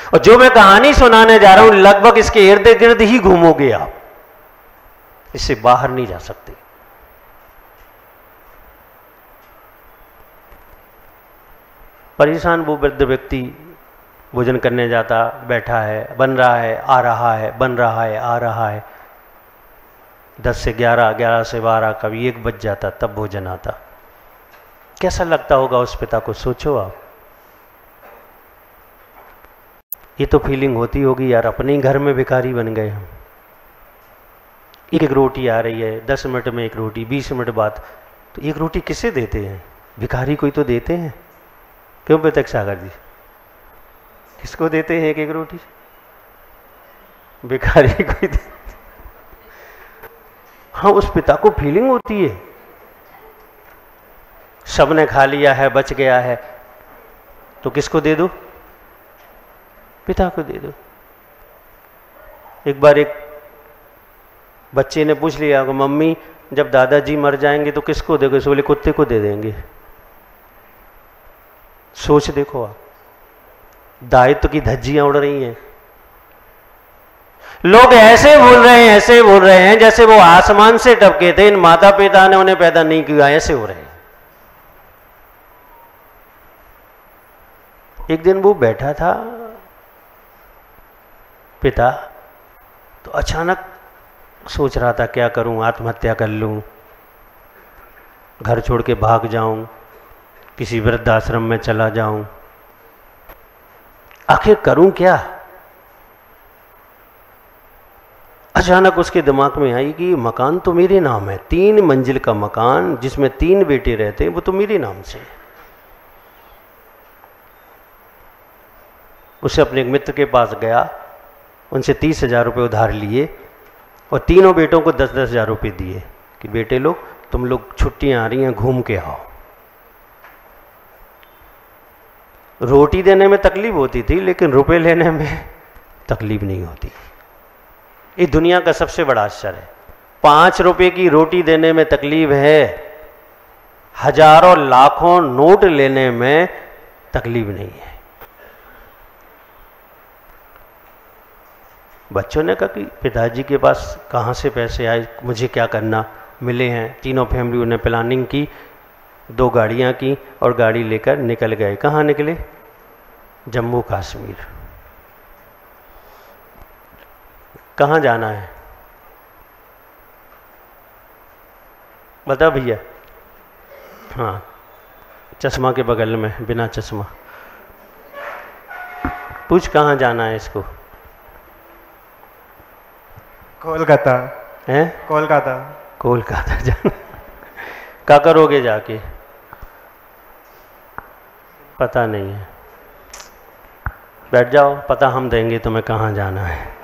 और जो मैं कहानी सुनाने जा रहा हूं लगभग इसके इर्द गिर्द ही घूमोगे आप, इससे बाहर नहीं जा सकते। परेशान वो वृद्ध व्यक्ति भोजन करने जाता, बैठा है, बन रहा है, आ रहा है, बन रहा है, आ रहा है, 10 से 11, 11 से 12, कभी 1 बज जाता, तब भोजन आता। कैसा लगता होगा उस पिता को, सोचो आप। ये तो फीलिंग होती होगी यार, अपने ही घर में भिखारी बन गए हम। एक रोटी आ रही है, 10 मिनट में 1 रोटी, 20 मिनट बाद, तो 1 रोटी किसे देते हैं? भिखारी कोई तो देते हैं, क्यों प्रत्यक्ष सागर जी? किसको देते हैं 1-1 रोटी? भिखारी कोई दे। हाँ, उस पिता को फीलिंग होती है, सबने खा लिया है, बच गया है, तो किसको दे दो? पिता को दे दो। एक बार एक बच्चे ने पूछ लिया कि मम्मी जब दादाजी मर जाएंगे तो किसको दोगे? बोले कुत्ते को दे देंगे। सोच देखो आप, दायित्व की धज्जियां उड़ रही हैं। लोग ऐसे बोल रहे हैं, ऐसे बोल रहे हैं जैसे वो आसमान से टपके थे, इन माता पिता ने उन्हें पैदा नहीं किया, ऐसे हो रहे हैं। एक दिन वो बैठा था पिता, तो अचानक सोच रहा था क्या करूं, आत्महत्या कर लूं, घर छोड़ के भाग जाऊं, किसी वृद्धाश्रम में चला जाऊं, आखिर करूं क्या? अचानक उसके दिमाग में आई कि मकान तो मेरे नाम है, 3 मंजिल का मकान जिसमें 3 बेटे रहते हैं, वो तो मेरे नाम से है। उसे अपने एक मित्र के पास गया, उनसे 30,000 रुपये उधार लिए और तीनों बेटों को 10-10 हज़ार रुपये दिए कि बेटे लोग, तुम लोग छुट्टियां आ रही हैं, घूम के आओ। रोटी देने में तकलीफ होती थी, लेकिन रुपए लेने में तकलीफ नहीं होती। ये दुनिया का सबसे बड़ा आश्चर्य है। 5 रुपए की रोटी देने में तकलीफ है, हजारों लाखों नोट लेने में तकलीफ नहीं है। बच्चों ने कहा कि पिताजी के पास कहाँ से पैसे आए, मुझे क्या करना, मिले हैं। तीनों फैमिली ने प्लानिंग की, 2 गाड़ियाँ की और गाड़ी लेकर निकल गए। कहाँ निकले? जम्मू कश्मीर। कहाँ जाना है बता भैया? हाँ, चश्मा के बगल में, बिना चश्मा। पूछ कहाँ जाना है इसको? कोलकाता है? कोलकाता। कोलकाता जाना। क्या करोगे जाके? पता नहीं है, बैठ जाओ, पता हम देंगे तुम्हें कहाँ जाना है।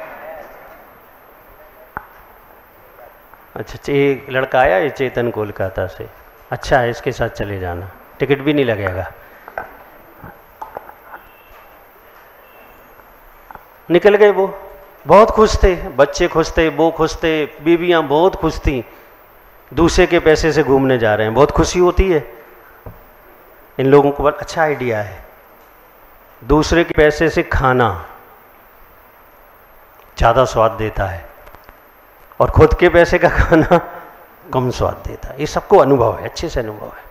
अच्छा, ये लड़का आया है चेतन कोलकाता से, अच्छा है, इसके साथ चले जाना, टिकट भी नहीं लगेगा। निकल गए वो, बहुत खुश थे, बच्चे खुश थे, वो खुश थे, बीवियां बहुत खुश थी। दूसरे के पैसे से घूमने जा रहे हैं, बहुत खुशी होती है इन लोगों को। बहुत अच्छा आइडिया है, दूसरे के पैसे से खाना ज़्यादा स्वाद देता है और खुद के पैसे का खाना कम स्वाद देता है। ये सबको अनुभव है, अच्छे से अनुभव है।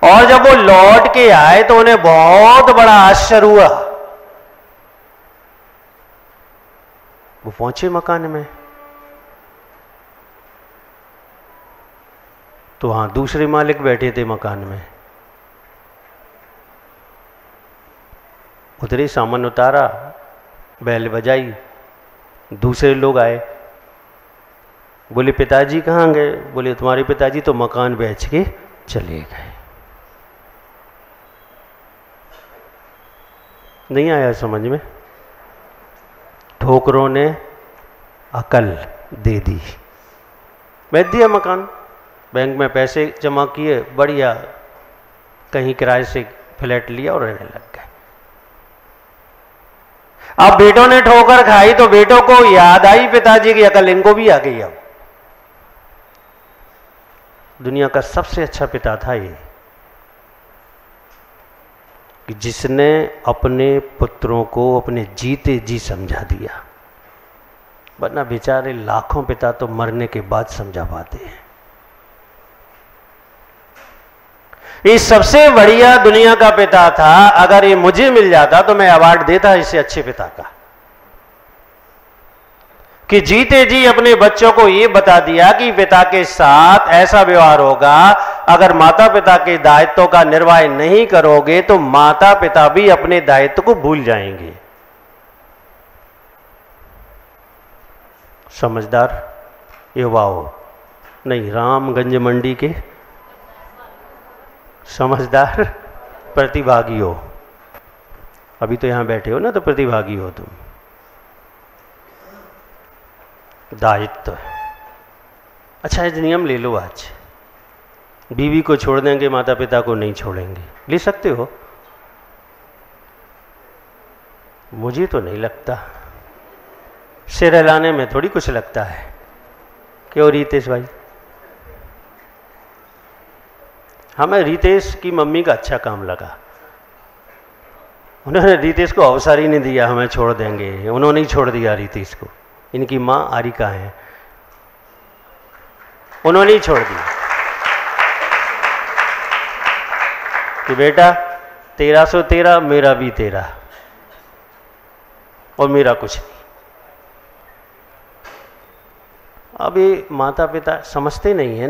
और जब वो लौट के आए तो उन्हें बहुत बड़ा आश्चर्य हुआ। वो पहुंचे मकान में तो वहां दूसरे मालिक बैठे थे मकान में। उतरे, सामान उतारा, बैल बजाई, दूसरे लोग आए। बोले पिताजी कहाँ गए? बोले तुम्हारे पिताजी तो मकान बेच के चले गए। नहीं आया समझ में? ठोकरों ने अकल दे दी। बेच दिया मकान, बैंक में पैसे जमा किए, बढ़िया, कहीं किराए से फ्लैट लिया और रहने लग गए। अब बेटों ने ठोकर खाई तो बेटों को याद आई पिताजी की अकल, इनको भी आ गई। अब दुनिया का सबसे अच्छा पिता था ये, कि जिसने अपने पुत्रों को अपने जीते जी समझा दिया, वरना बेचारे लाखों पिता तो मरने के बाद समझा पाते हैं। ये सबसे बढ़िया दुनिया का पिता था। अगर ये मुझे मिल जाता तो मैं अवार्ड देता इससे अच्छे पिता का, कि जीते जी अपने बच्चों को ये बता दिया कि पिता के साथ ऐसा व्यवहार होगा। अगर माता पिता के दायित्व का निर्वाह नहीं करोगे तो माता पिता भी अपने दायित्व को भूल जाएंगे। समझदार युवा हो, नहीं रामगंज मंडी के समझदार प्रतिभागी हो। अभी तो यहां बैठे हो ना, तो प्रतिभागी हो तुम। दायित्व। अच्छा, ये नियम ले लो आज, बीवी को छोड़ देंगे, माता पिता को नहीं छोड़ेंगे। ले सकते हो? मुझे तो नहीं लगता। सिर हिलाने में थोड़ी कुछ लगता है। क्यों रितेश भाई? हमें रितेश की मम्मी का अच्छा काम लगा। उन्होंने रितेश को अवसर ही नहीं दिया हमें छोड़ देंगे। उन्होंने ही छोड़ दिया रितेश को। इनकी माँ आरिका है, उन्होंने ही छोड़ दिया कि बेटा तेरा सो तेरा, मेरा भी तेरा, और मेरा कुछ नहीं। अब ये माता पिता समझते नहीं है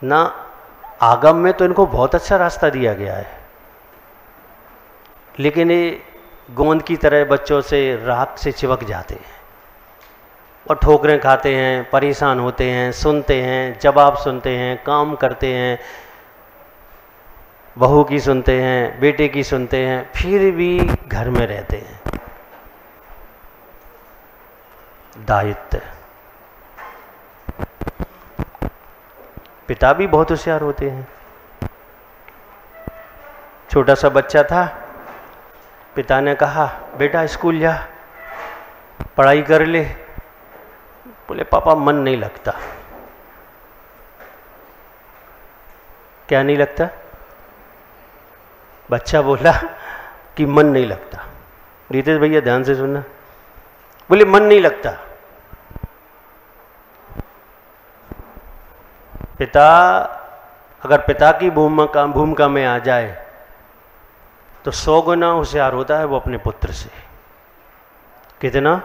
ना आगम में तो इनको बहुत अच्छा रास्ता दिया गया है, लेकिन ये गोंद की तरह बच्चों से राख से चिपक जाते हैं और ठोकरें खाते हैं, परेशान होते हैं, सुनते हैं, जवाब सुनते हैं, काम करते हैं, बहू की सुनते हैं, बेटे की सुनते हैं, फिर भी घर में रहते हैं। दायित्व। पिता भी बहुत होशियार होते हैं। छोटा सा बच्चा था, पिता ने कहा बेटा स्कूल जा, पढ़ाई कर ले। बोले पापा मन नहीं लगता। क्या नहीं लगता? बच्चा बोला कि मन नहीं लगता। रितेश भैया ध्यान से सुनना। बोले मन नहीं लगता। पिता अगर पिता की भूमिका में आ जाए तो 100 गुना होशियार होता है वो अपने पुत्र से। कितना?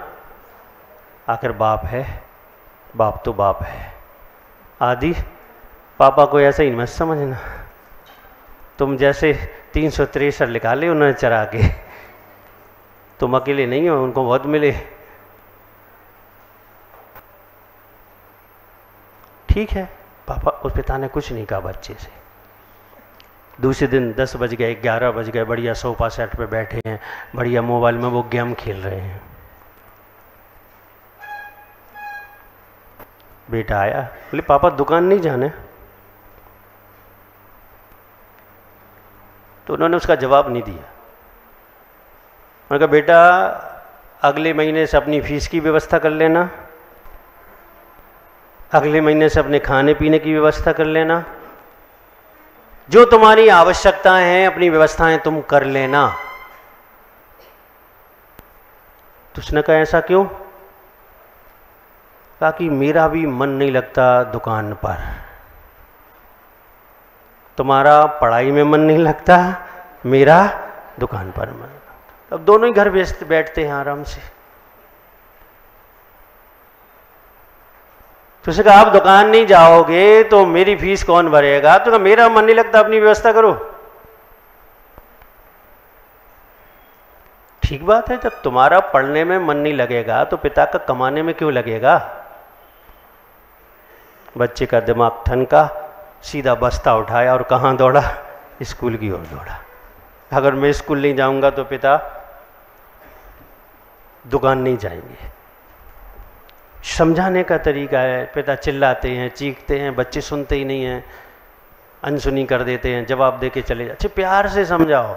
आखिर बाप है, बाप तो बाप है। आदि पापा को ऐसा ही मत समझना। तुम जैसे 363 लिखा ले उन्होंने चरा के, तुम अकेले नहीं हो, उनको बहुत मिले। ठीक है, पापा उस पिता ने कुछ नहीं कहा बच्चे से। दूसरे दिन 10 बज गए, 11 बज गए, बढ़िया सोफा सेट पे बैठे हैं, बढ़िया मोबाइल में वो गेम खेल रहे हैं। बेटा आया, बोले पापा दुकान नहीं जाने। तो उन्होंने उसका जवाब नहीं दिया। उन्होंने कहा बेटा अगले महीने से अपनी फीस की व्यवस्था कर लेना, अगले महीने से अपने खाने पीने की व्यवस्था कर लेना, जो तुम्हारी आवश्यकताएं हैं अपनी व्यवस्थाएं तुम कर लेना। तो उसने कहा ऐसा क्यों? कहा कि मेरा भी मन नहीं लगता दुकान पर, तुम्हारा पढ़ाई में मन नहीं लगता, मेरा दुकान पर मन लगता। अब दोनों ही घर बैठते हैं आराम से। तो उसने कहा आप दुकान नहीं जाओगे तो मेरी फीस कौन भरेगा? तो कहा मेरा मन नहीं लगता, अपनी व्यवस्था करो। ठीक बात है, जब तुम्हारा पढ़ने में मन नहीं लगेगा तो पिता का कमाने में क्यों लगेगा? बच्चे का दिमाग ठनका, सीधा बस्ता उठाया और कहाँ दौड़ा? स्कूल की ओर दौड़ा। अगर मैं स्कूल नहीं जाऊंगा तो पिता दुकान नहीं जाएंगे। समझाने का तरीका है। पिता चिल्लाते हैं, चीखते हैं, बच्चे सुनते ही नहीं हैं, अनसुनी कर देते हैं, जवाब दे के चले जाते। प्यार से समझाओ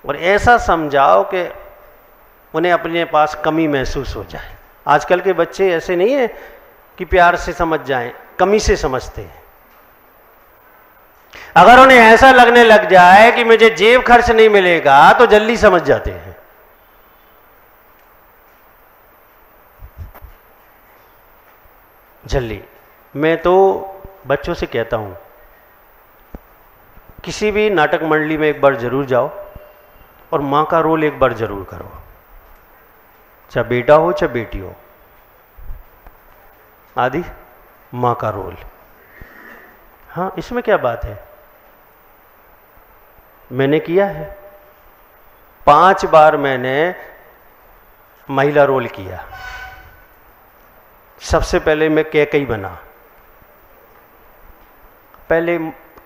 और ऐसा समझाओ कि उन्हें अपने पास कमी महसूस हो जाए। आजकल के बच्चे ऐसे नहीं है कि प्यार से समझ जाएं, कमी से समझते हैं। अगर उन्हें ऐसा लगने लग जाए कि मुझे जेब खर्च नहीं मिलेगा तो जल्दी समझ जाते हैं। जल्दी। मैं तो बच्चों से कहता हूं, किसी भी नाटक मंडली में एक बार जरूर जाओ और मां का रोल एक बार जरूर करो, चाहे बेटा हो चाहे बेटी हो, आदि मां का रोल। हाँ, इसमें क्या बात है, मैंने किया है। 5 बार मैंने महिला रोल किया। सबसे पहले मैं कैकई बना। पहले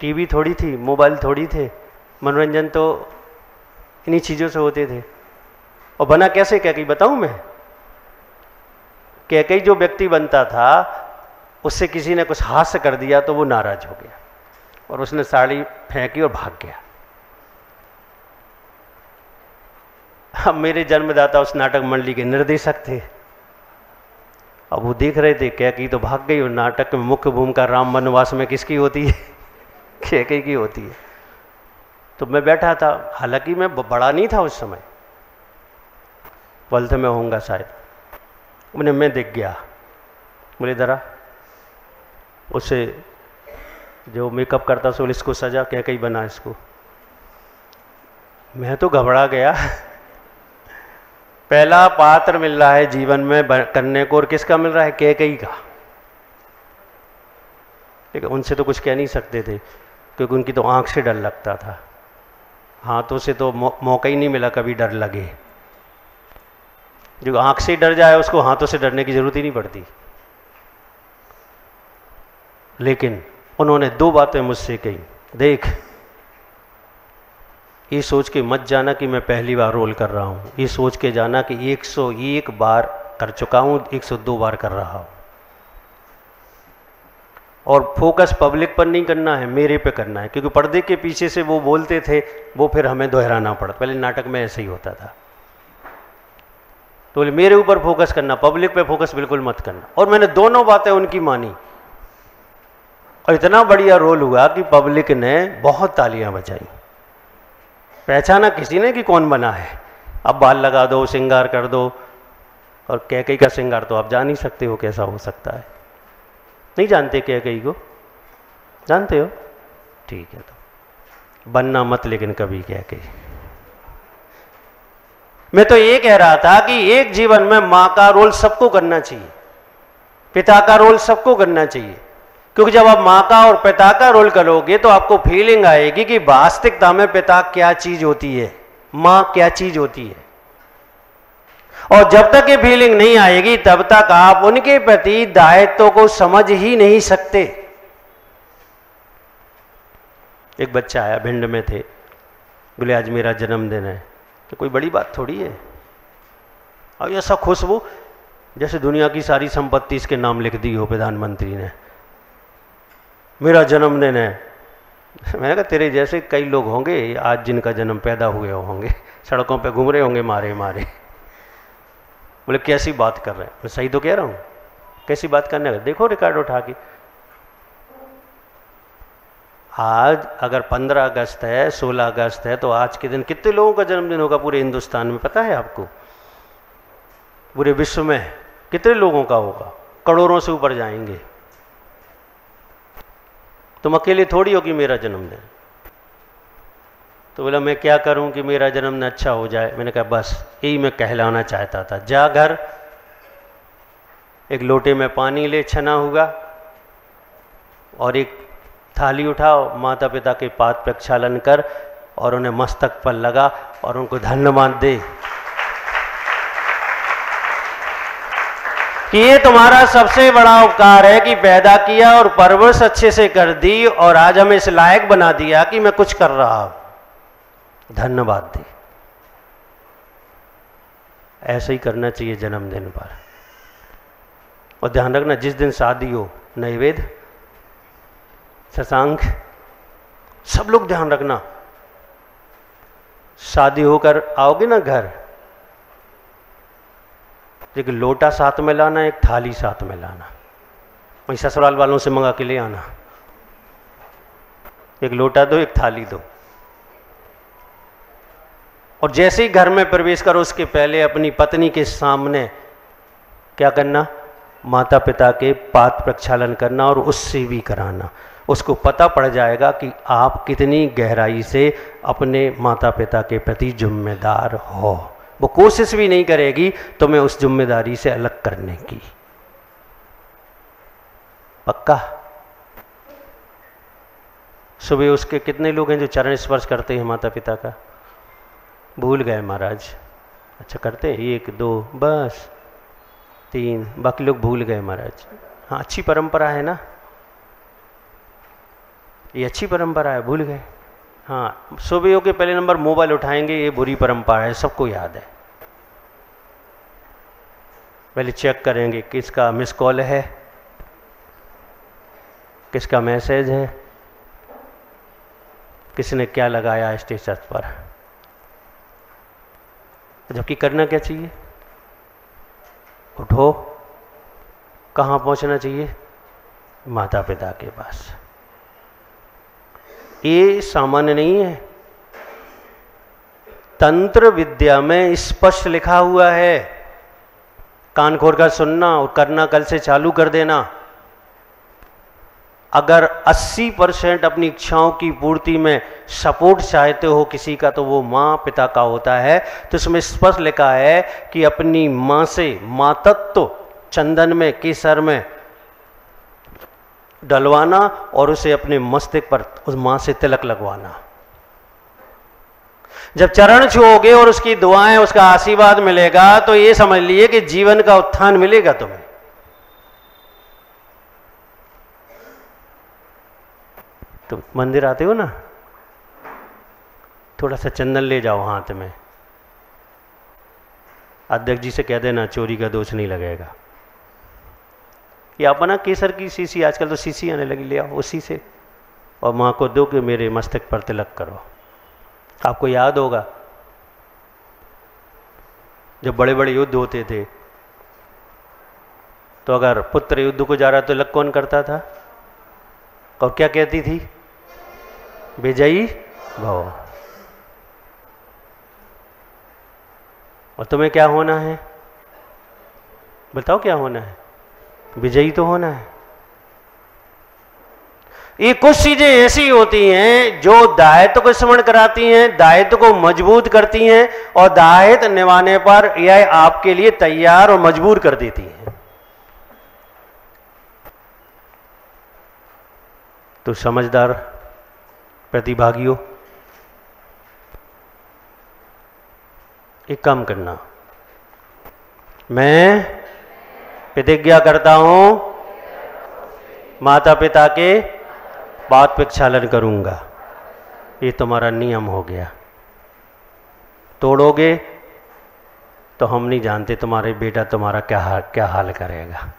टीवी थोड़ी थी, मोबाइल थोड़ी थे, मनोरंजन तो इन्हीं चीज़ों से होते थे। और बना कैसे कैकई बताऊं मैं? कैकई जो व्यक्ति बनता था उससे किसी ने कुछ हास्य कर दिया तो वो नाराज हो गया और उसने साड़ी फेंकी और भाग गया। अब मेरे जन्मदाता उस नाटक मंडली के निर्देशक थे। अब वो देख रहे थे कैकई तो भाग गई और नाटक में मुख्य भूमिका राम वनवास में किसकी होती है? कैकई की होती है। तो मैं बैठा था, हालांकि मैं बड़ा नहीं था उस समय, 12th में होऊंगा शायद। मैं दिख गया, बोले जरा उसे जो मेकअप करता सो इसको सजा, कैकई बना इसको। मैं तो घबरा गया। पहला पात्र मिल रहा है जीवन में करने को और किसका मिल रहा है? कैकई का। लेकिन उनसे तो कुछ कह नहीं सकते थे क्योंकि उनकी तो आंख से डर लगता था, हाथों से तो मौका ही नहीं मिला कभी डर लगे। जो आंख से डर जाए उसको हाथों से डरने की जरूरत ही नहीं पड़ती। लेकिन उन्होंने 2 बातें मुझसे कही, देख ये सोच के मत जाना कि मैं पहली बार रोल कर रहा हूं, ये सोच के जाना कि 101 बार कर चुका हूं, 102 बार कर रहा हूं। और फोकस पब्लिक पर नहीं करना है, मेरे पे करना है, क्योंकि पर्दे के पीछे से वो बोलते थे वो फिर हमें दोहराना पड़ा। पहले नाटक में ऐसे ही होता था। तो बोले मेरे ऊपर फोकस करना, पब्लिक पे फोकस बिल्कुल मत करना। और मैंने दोनों बातें उनकी मानी और इतना बढ़िया रोल हुआ कि पब्लिक ने बहुत तालियां बजाई। पहचाना किसी ने कि कौन बना है। अब बाल लगा दो, श्रृंगार कर दो, और कैकई का श्रृंगार तो आप जान ही सकते हो कैसा हो सकता है। नहीं जानते कैकई को? जानते हो? ठीक है, तो बनना मत लेकिन कभी कैकई। मैं तो ये कह रहा था कि एक जीवन में मां का रोल सबको करना चाहिए, पिता का रोल सबको करना चाहिए, क्योंकि जब आप मां का और पिता का रोल करोगे तो आपको फीलिंग आएगी कि वास्तविकता में पिता क्या चीज होती है, मां क्या चीज होती है। और जब तक ये फीलिंग नहीं आएगी तब तक आप उनके प्रति दायित्व को समझ ही नहीं सकते। एक बच्चा आया, भिंड में थे, बोले आज मेरा जन्मदिन है। तो कोई बड़ी बात थोड़ी है। और ऐसा खुश वो जैसे दुनिया की सारी संपत्ति इसके नाम लिख दी हो प्रधानमंत्री ने। मेरा जन्मदिन है। मैंने कहा तेरे जैसे कई लोग होंगे आज जिनका जन्म पैदा हुए होंगे, सड़कों पे घूम रहे होंगे मारे मारे। बोले कैसी बात कर रहे हैं? मैं सही तो कह रहा हूँ, कैसी बात करने का? देखो रिकॉर्ड उठा के। आज अगर 15 अगस्त है, 16 अगस्त है, तो आज के दिन कितने लोगों का जन्मदिन होगा पूरे हिंदुस्तान में? पता है आपको? पूरे विश्व में कितने लोगों का होगा? करोड़ों से ऊपर जाएंगे। तुम अकेले थोड़ी हो कि मेरा जन्मदिन। तो बोला मैं क्या करूं कि मेरा जन्मदिन अच्छा हो जाए? मैंने कहा बस यही मैं कहलाना चाहता था। जा घर, एक लोटे में पानी ले छना हुआ और एक थाली उठाओ, माता पिता के पाद प्रक्षालन कर और उन्हें मस्तक पर लगा और उनको धन्यवाद दे कि ये तुम्हारा सबसे बड़ा उपकार है कि पैदा किया और परवरिश अच्छे से कर दी और आज हमें इस लायक बना दिया कि मैं कुछ कर रहा हूं। धन्यवाद दे। ऐसे ही करना चाहिए जन्मदिन पर। और ध्यान रखना जिस दिन शादी हो, नैवेद्य, शशांक, सब लोग ध्यान रखना। शादी होकर आओगे ना घर, एक लोटा साथ में लाना, एक थाली साथ में लाना। वही ससुराल वालों से मंगा के ले आना। एक लोटा दो, एक थाली दो। और जैसे ही घर में प्रवेश करो उसके पहले अपनी पत्नी के सामने क्या करना, माता पिता के पाद प्रक्षालन करना और उससे भी कराना। उसको पता पड़ जाएगा कि आप कितनी गहराई से अपने माता पिता के प्रति जिम्मेदार हो। वो कोशिश भी नहीं करेगी तुम्हें उस जिम्मेदारी से अलग करने की। पक्का? सुबह उसके कितने लोग हैं जो चरण स्पर्श करते हैं माता पिता का? भूल गए महाराज। अच्छा करते हैं, 1 2 बस 3, बाकी लोग भूल गए महाराज। हाँ अच्छी परंपरा है ना, ये अच्छी परंपरा है, भूल गए। हाँ सुबह के पहले नंबर मोबाइल उठाएंगे, ये बुरी परंपरा है, सबको याद है। पहले चेक करेंगे किसका मिस कॉल है, किसका मैसेज है, किसने क्या लगाया स्टेटस पर। जबकि करना क्या चाहिए, उठो, कहाँ पहुंचना चाहिए, माता पिता के पास। ये सामान्य नहीं है, तंत्र विद्या में स्पष्ट लिखा हुआ है। कान खोल कर सुनना और करना कल से चालू कर देना। अगर 80% अपनी इच्छाओं की पूर्ति में सपोर्ट चाहते हो किसी का, तो वो माँ पिता का होता है। तो इसमें स्पष्ट लिखा है कि अपनी माँ से मातत्व चंदन में, केसर में डलवाना और उसे अपने मस्तक पर उस माँ से तिलक लगवाना। जब चरण छुओगे और उसकी दुआएं, उसका आशीर्वाद मिलेगा, तो ये समझ लिए कि जीवन का उत्थान मिलेगा तुम्हें। तो मंदिर आते हो ना, थोड़ा सा चंदन ले जाओ हाथ में, अध्यक्ष जी से कह देना चोरी का दोष नहीं लगेगा। ये अपना केसर की शीशी, आजकल तो शीशी आने लगी, ले आओ उसी से और माँ को दो कि मेरे मस्तक पर तिलक करो। आपको याद होगा जब बड़े बड़े युद्ध होते थे, तो अगर पुत्र युद्ध को जा रहा तो तिलक कौन करता था और क्या कहती थी, विजयी भव। और तुम्हें क्या होना है, बताओ क्या होना है, विजयी तो होना है। ये कुछ चीजें ऐसी होती हैं जो दायित्व को स्मरण कराती हैं, दायित्व को मजबूत करती हैं और दायित्व निभाने पर यह आपके लिए तैयार और मजबूर कर देती हैं। तो समझदार प्रतिभागियों, एक काम करना, मैं प्रतिज्ञा करता हूं माता पिता के पाद प्रक्षालन करूंगा। ये तुम्हारा नियम हो गया। तोड़ोगे तो हम नहीं जानते तुम्हारे बेटा तुम्हारा क्या हाल करेगा।